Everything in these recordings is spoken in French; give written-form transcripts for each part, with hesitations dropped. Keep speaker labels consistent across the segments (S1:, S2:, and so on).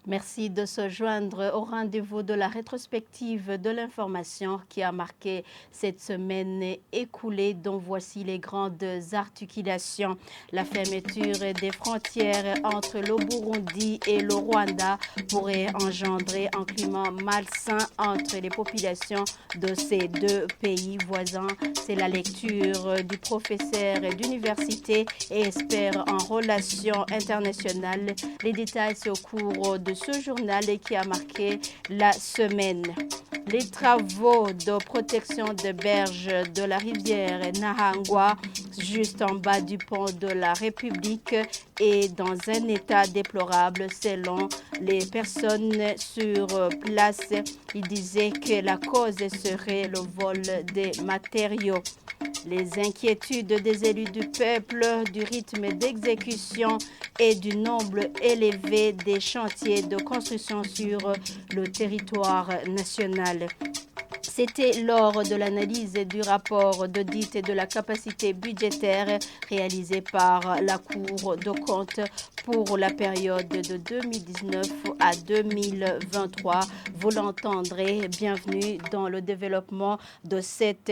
S1: Merci de se joindre au rendez-vous de la rétrospective de l'information qui a marqué cette semaine écoulée, dont voici les grandes articulations. La fermeture des frontières entre le Burundi et le Rwanda pourrait engendrer un climat malsain entre les populations de ces deux pays voisins. C'est la lecture du professeur d'université et expert en relations internationales. Les détails, c'est au cours de ce journal qui a marqué la semaine. Les travaux de protection des berges de la rivière Nahangwa, juste en bas du pont de la République, est dans un état déplorable selon les personnes sur place. Ils disaient que la cause serait le vol des matériaux. Les inquiétudes des élus du peuple, du rythme d'exécution et du nombre élevé des chantiers de construction sur le territoire national. C'était lors de l'analyse du rapport d'audit de la capacité budgétaire réalisé par la Cour de comptes pour la période de 2019 à 2023. Vous l'entendrez, bienvenue dans le développement de cette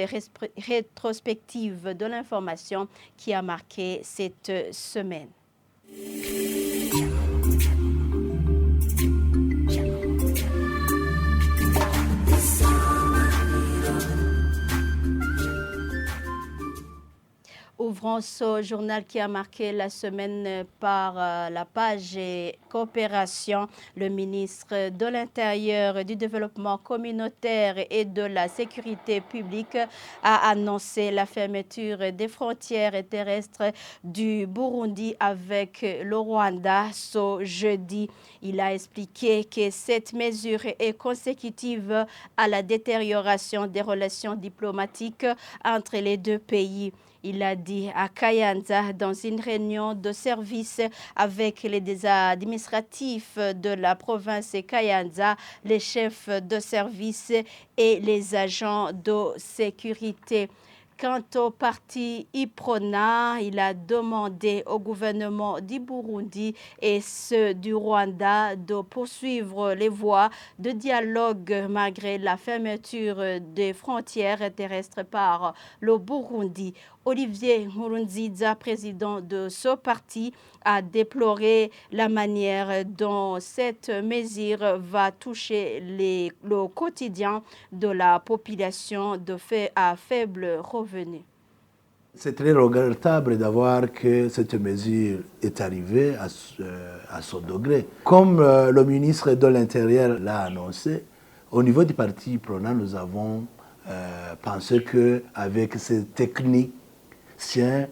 S1: rétrospective de l'information qui a marqué cette semaine. Ouvrons ce journal qui a marqué la semaine par la page coopération. Le ministre de l'Intérieur, du Développement communautaire et de la Sécurité publique a annoncé la fermeture des frontières terrestres du Burundi avec le Rwanda ce jeudi. Il a expliqué que cette mesure est consécutive à la détérioration des relations diplomatiques entre les deux pays. Il a dit à Kayanza dans une réunion de service avec les administratifs de la province Kayanza, les chefs de service et les agents de sécurité. Quant au parti Iprona, il a demandé au gouvernement du Burundi et ceux du Rwanda de poursuivre les voies de dialogue malgré la fermeture des frontières terrestres par le Burundi. Olivier Nkurunziza, président de ce parti, a déploré la manière dont cette mesure va toucher le quotidien de la population à faible revenu.
S2: C'est très regrettable d'avoir que cette mesure est arrivée à ce degré. Comme le ministre de l'Intérieur l'a annoncé, au niveau du parti Prona, nous avons pensé qu'avec ces techniciens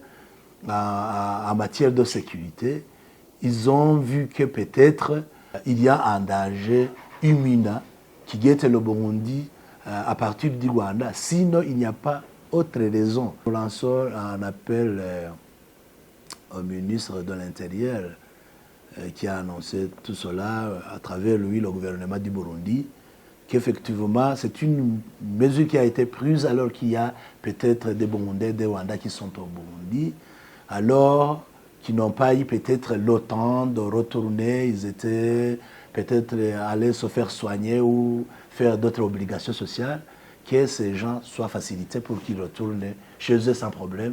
S2: en matière de sécurité, ils ont vu que peut-être il y a un danger imminent qui guette le Burundi à partir du Rwanda. Sinon, il n'y a pas autre raison. Nous lançons un appel au ministre de l'Intérieur qui a annoncé tout cela à travers lui, le gouvernement du Burundi, qu'effectivement, c'est une mesure qui a été prise alors qu'il y a peut-être des Burundais, des Rwandais qui sont au Burundi, alors qu'ils n'ont pas eu peut-être le temps de retourner, ils étaient peut-être allés se faire soigner ou faire d'autres obligations sociales, que ces gens soient facilités pour qu'ils retournent chez eux sans problème.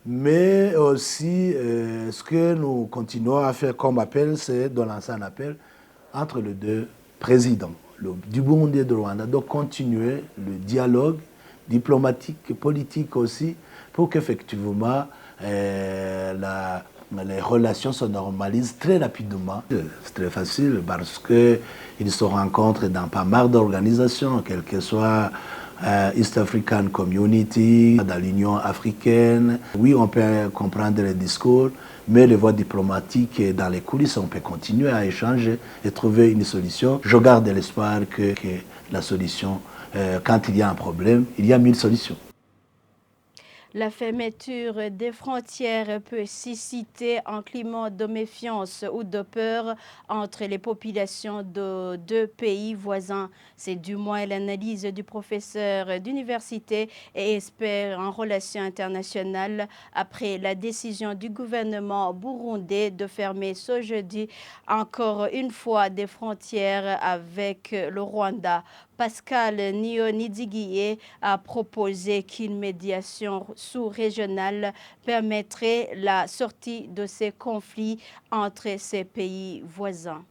S2: Mais aussi, ce que nous continuons à faire comme appel, c'est de lancer un appel entre les deux présidents, du Burundi et du Rwanda, de continuer le dialogue diplomatique, politique aussi, pour qu'effectivement les relations se normalisent très rapidement. C'est très facile parce qu'ils se rencontrent dans pas mal d'organisations, quelles que soient East African Community, dans l'Union africaine. Oui, on peut comprendre les discours, mais les voies diplomatiques dans les coulisses, on peut continuer à échanger et trouver une solution. Je garde l'espoir que la solution, quand il y a un problème, il y a 1000 solutions.
S1: La fermeture des frontières peut susciter un climat de méfiance ou de peur entre les populations de deux pays voisins. C'est du moins l'analyse du professeur d'université et expert en relations internationales après la décision du gouvernement burundais de fermer ce jeudi encore une fois des frontières avec le Rwanda. Pascal Nionidigui a proposé qu'une médiation sous-régionale permettrait la sortie de ces conflits entre ces pays voisins.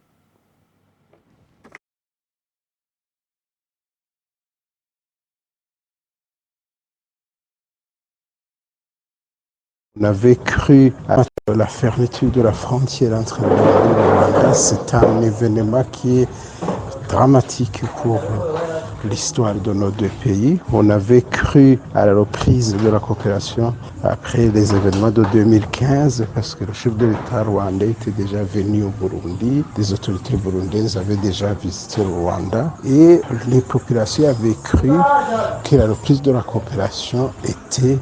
S3: On avait cru à la fermeture de la frontière entre le Rwanda et le Rwanda. C'est un événement qui est dramatique pour l'histoire de nos deux pays. On avait cru à la reprise de la coopération après les événements de 2015 parce que le chef de l'État rwandais était déjà venu au Burundi. Des autorités burundaises avaient déjà visité le Rwanda et les populations avaient cru que la reprise de la coopération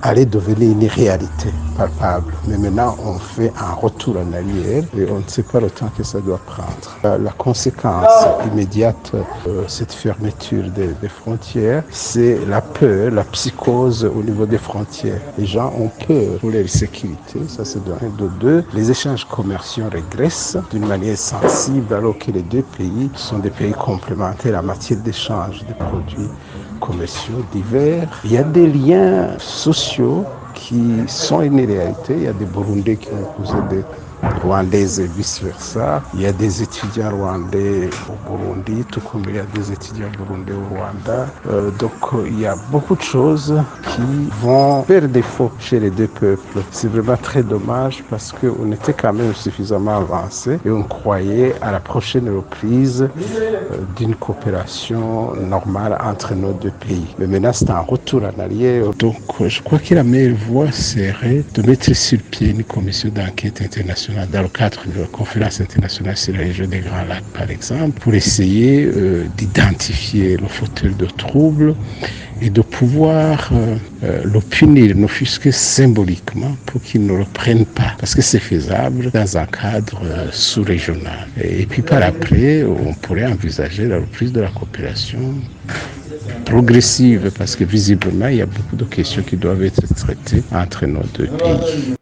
S3: allait devenir une réalité palpable. Mais maintenant, on fait un retour en arrière et on ne sait pas le temps que ça doit prendre. La conséquence immédiate de cette fermeture des frontières, c'est la peur, la psychose au niveau des frontières. Les gens ont peur pour leur sécurité, ça c'est de un. De deux, les échanges commerciaux régressent d'une manière sensible alors que les deux pays sont des pays complémentaires en matière d'échange de produits commerciaux divers. Il y a des liens sociaux qui sont une réalité. Il y a des Burundais qui ont épousé des Rwandaises et vice-versa. Il y a des étudiants rwandais au Burundi, tout comme il y a des étudiants burundais au Rwanda. Donc il y a beaucoup de choses qui vont faire défaut chez les deux peuples. C'est vraiment très dommage parce qu'on était quand même suffisamment avancé et on croyait à la prochaine reprise d'une coopération normale entre nos deux pays. Mais maintenant c'est un retour en arrière. Donc je crois que la meilleure voie serait de mettre sur pied une commission d'enquête internationale dans le cadre de la conférence internationale sur la région des Grands Lacs, par exemple, pour essayer d'identifier le fauteur de troubles et de pouvoir le punir, ne fût-ce que symboliquement, pour qu'il ne le prenne pas, parce que c'est faisable dans un cadre sous-régional. Et puis par après, on pourrait envisager la reprise de la coopération progressive, parce que visiblement, il y a beaucoup de questions qui doivent être traitées entre nos deux pays.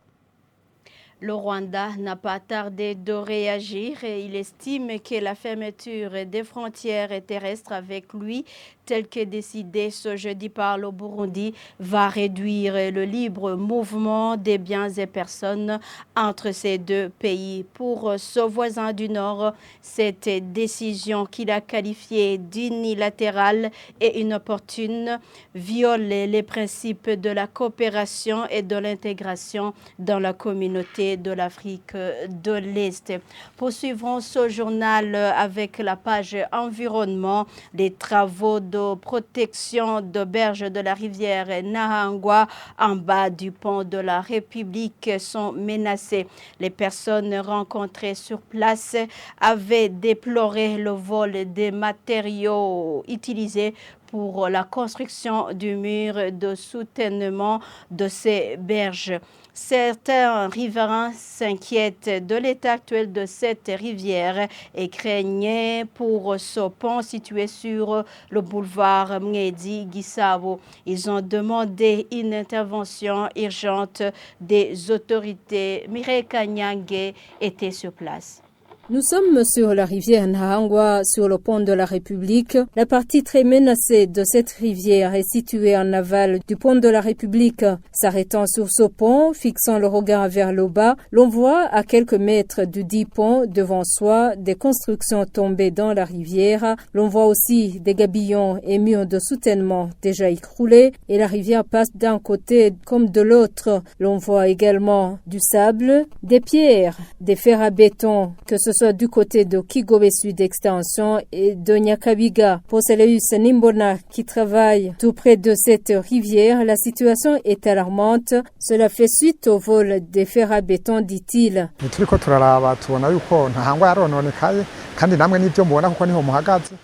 S1: Le Rwanda n'a pas tardé de réagir et il estime que la fermeture des frontières terrestres avec lui, telle que décidée ce jeudi par le Burundi, va réduire le libre mouvement des biens et personnes entre ces deux pays. Pour ce voisin du Nord, cette décision qu'il a qualifiée d'unilatérale et inopportune viole les principes de la coopération et de l'intégration dans la communauté de l'Afrique de l'Est. Poursuivrons ce journal avec la page environnement. Les travaux de protection de berges de la rivière Nahangwa en bas du pont de la République sont menacés. Les personnes rencontrées sur place avaient déploré le vol des matériaux utilisés pour la construction du mur de soutènement de ces berges. Certains riverains s'inquiètent de l'état actuel de cette rivière et craignaient pour ce pont situé sur le boulevard Mngedi Gisabo. Ils ont demandé une intervention urgente des autorités. Mireille Kanyangé était sur place.
S4: Nous sommes sur la rivière Nahangwa, sur le pont de la République. La partie très menacée de cette rivière est située en aval du pont de la République. S'arrêtant sur ce pont, fixant le regard vers le bas, l'on voit à quelques mètres du dit pont devant soi des constructions tombées dans la rivière. L'on voit aussi des gabillons et murs de soutènement déjà écroulés et la rivière passe d'un côté comme de l'autre. L'on voit également du sable, des pierres, des fers à béton, que ce soit du côté de Kigobe Sud Extension et de Nyakabiga. Pour Céléus Nimbona qui travaille tout près de cette rivière, la situation est alarmante. Cela fait suite au vol des fers à béton, dit-il.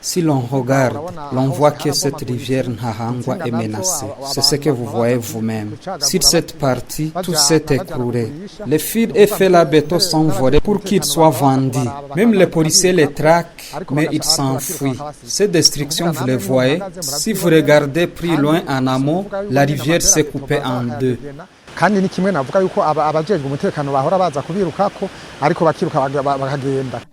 S5: Si l'on regarde, l'on voit que cette rivière Nhahangwa est menacée. C'est ce que vous voyez vous-même. Sur cette partie, tout s'est écroulé. Les fils et fers à béton sont volés pour qu'ils soient vendus. Même les policiers les traquent, mais ils s'enfuient. Ces destructions, vous les voyez. Si vous regardez plus loin en amont, la rivière s'est coupée en deux.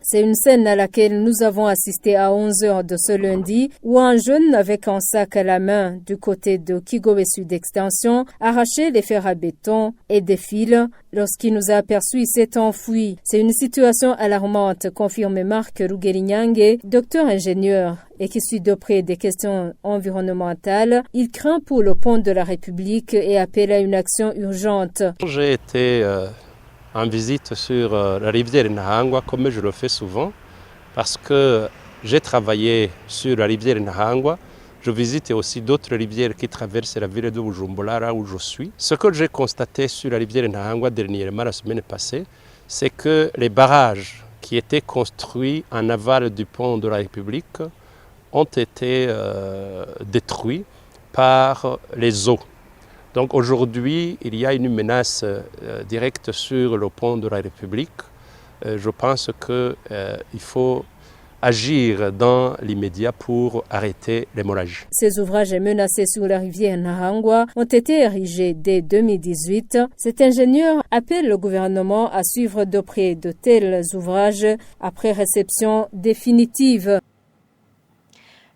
S4: C'est une scène à laquelle nous avons assisté à 11h de ce lundi où un jeune avec un sac à la main du côté de Kigobe Sud Extension arrachait les fers à béton et des fils. Lorsqu'il nous a aperçus, il s'est enfui. C'est une situation alarmante, confirme Marc Rugerinyange, docteur ingénieur et qui suit de près des questions environnementales. Il craint pour le pont de la République et appelle à une action urgente.
S6: J'ai été en visite sur la rivière Nhahangwa, comme je le fais souvent, parce que j'ai travaillé sur la rivière Nhahangwa. Je visite aussi d'autres rivières qui traversent la ville de Bujumbura, là où je suis. Ce que j'ai constaté sur la rivière Nhahangwa dernièrement, la semaine passée, c'est que les barrages qui étaient construits en aval du pont de la République ont été détruits par les eaux. Donc aujourd'hui, il y a une menace directe sur le pont de la République. Je pense qu'il faut agir dans l'immédiat pour arrêter l'hémorragie.
S4: Ces ouvrages menacés sur la rivière Nhahangwa ont été érigés dès 2018. Cet ingénieur appelle le gouvernement à suivre de près de tels ouvrages après réception définitive.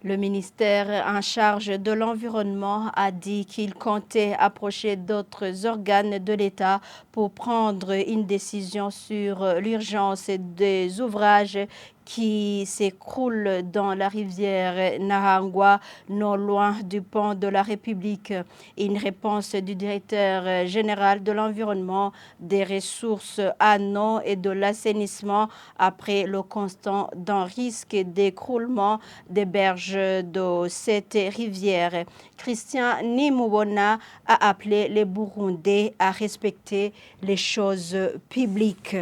S1: Le ministère en charge de l'environnement a dit qu'il comptait approcher d'autres organes de l'État pour prendre une décision sur l'urgence des ouvrages qui s'écroule dans la rivière Nhahangwa, non loin du pont de la République. Une réponse du directeur général de l'environnement, des ressources en eau et de l'assainissement après le constat d'un risque d'écroulement des berges de cette rivière. Christian Nimubona a appelé les Burundais à respecter les choses publiques.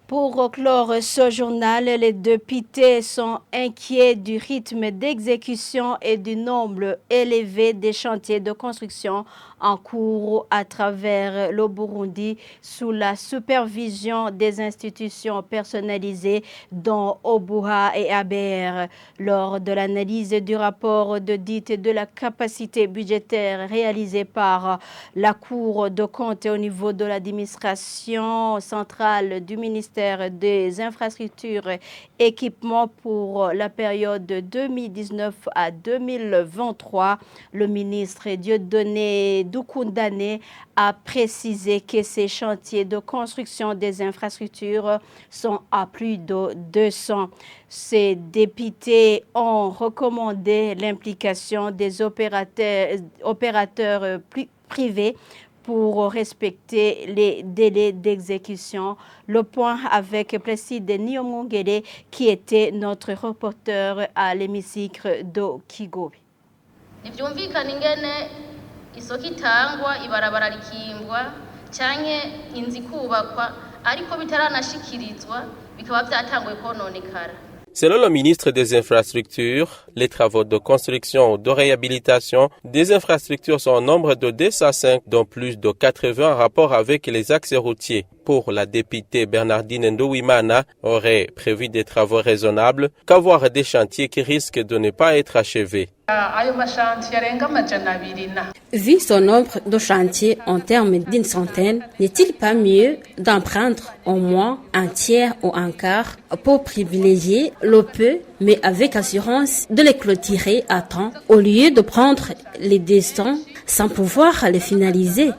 S1: Pour clore ce journal, les députés sont inquiets du rythme d'exécution et du nombre élevé des chantiers de construction en cours à travers le Burundi sous la supervision des institutions personnalisées dont Obuha et ABR. Lors de l'analyse du rapport d'audit de la capacité budgétaire réalisé par la Cour de comptes au niveau de l'administration centrale du ministère des infrastructures et équipements pour la période 2019 à 2023, le ministre Dieudonné Doukoundane a précisé que ces chantiers de construction des infrastructures sont à plus de 200. Ces députés ont recommandé l'implication des opérateurs privés pour respecter les délais d'exécution. Le point avec Placide Niyomwongere qui était notre reporter à l'hémicycle de Kigobe.
S7: Isoko itangwa ibarabara rikimbwa canke inzi kubakwa ariko bitaranashikirizwa bikaba byatanguye kononekara.
S6: Selon le ministre des Infrastructures, les travaux de construction ou de réhabilitation des infrastructures sont au nombre de 205, dont plus de 80 en rapport avec les axes routiers. Pour la députée Bernardine Ndouimana, aurait prévu des travaux raisonnables qu'avoir des chantiers qui risquent de ne pas être achevés.
S8: Vu son nombre de chantiers en termes d'une centaine, n'est-il pas mieux d'en prendre au moins un tiers ou un quart pour privilégier le peu, mais avec assurance de les clôturer à temps, au lieu de prendre les 200 sans pouvoir les finaliser?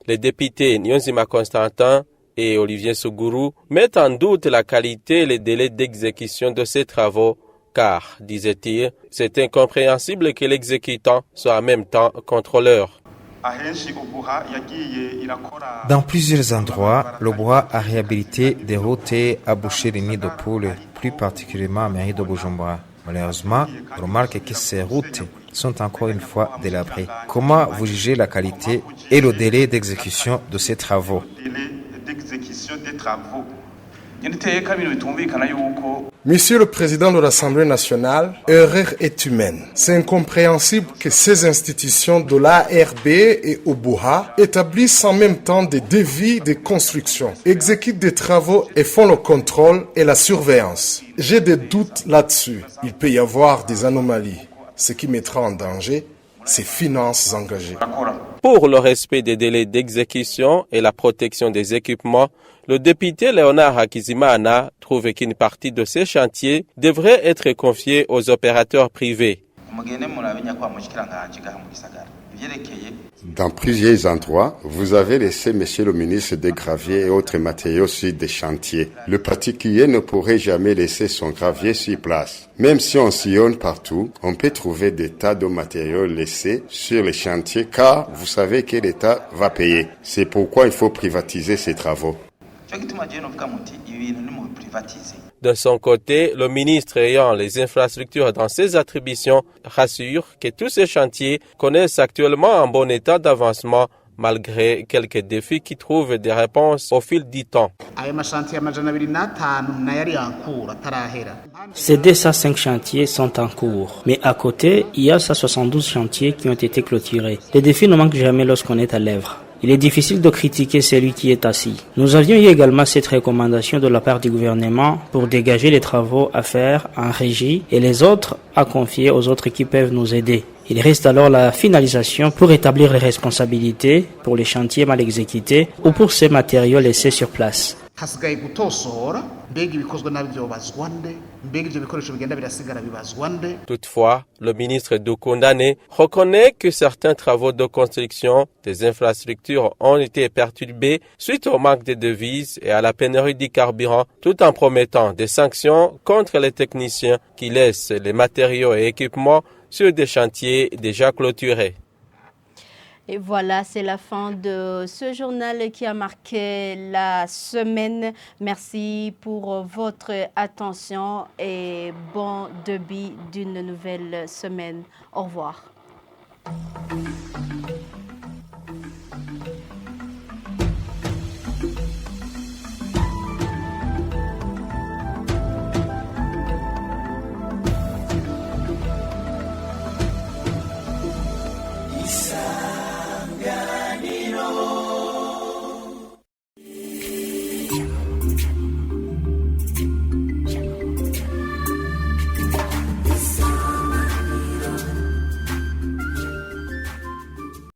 S6: Les députés Nyonzima Constantin et Olivier Sougourou mettent en doute la qualité et les délais d'exécution de ces travaux, car, disait-il, c'est incompréhensible que l'exécutant soit en même temps contrôleur.
S9: Dans plusieurs endroits, l'Obuha a réhabilité des routes et a bouché les nids de poules, plus particulièrement à mairie de Bujumbura. Malheureusement, on remarque que ces routes sont encore une fois délabrées. Comment vous jugez la qualité et le délai d'exécution de ces travaux?
S10: Monsieur le Président de l'Assemblée nationale, erreur est humaine. C'est incompréhensible que ces institutions de l'ARB et Obuha établissent en même temps des devis de construction, exécutent des travaux et font le contrôle et la surveillance. J'ai des doutes là-dessus. Il peut y avoir des anomalies. Ce qui mettra en danger ces finances engagées.
S11: Pour le respect des délais d'exécution et la protection des équipements, le député Léonard Hakizimana trouve qu'une partie de ces chantiers devrait être confiée aux opérateurs privés.
S12: Dans plusieurs endroits, vous avez laissé, monsieur le ministre, des graviers et autres matériaux sur des chantiers. Le particulier ne pourrait jamais laisser son gravier sur place. Même si on sillonne partout, on peut trouver des tas de matériaux laissés sur les chantiers car vous savez que l'État va payer. C'est pourquoi il faut privatiser ces travaux.
S11: De son côté, le ministre ayant les infrastructures dans ses attributions rassure que tous ces chantiers connaissent actuellement un bon état d'avancement malgré quelques défis qui trouvent des réponses au fil du temps.
S13: Ces 205 chantiers sont en cours, mais à côté, il y a 172 chantiers qui ont été clôturés. Les défis ne manquent jamais lorsqu'on est à l'œuvre. Il est difficile de critiquer celui qui est assis. Nous avions eu également cette recommandation de la part du gouvernement pour dégager les travaux à faire en régie et les autres à confier aux autres qui peuvent nous aider. Il reste alors la finalisation pour établir les responsabilités pour les chantiers mal exécutés ou pour ces matériaux laissés sur place.
S11: Toutefois, le ministre Doukoundane reconnaît que certains travaux de construction des infrastructures ont été perturbés suite au manque de devises et à la pénurie du carburant, tout en promettant des sanctions contre les techniciens qui laissent les matériaux et équipements sur des chantiers déjà clôturés.
S1: Et voilà, c'est la fin de ce journal qui a marqué la semaine. Merci pour votre attention et bon début d'une nouvelle semaine. Au revoir.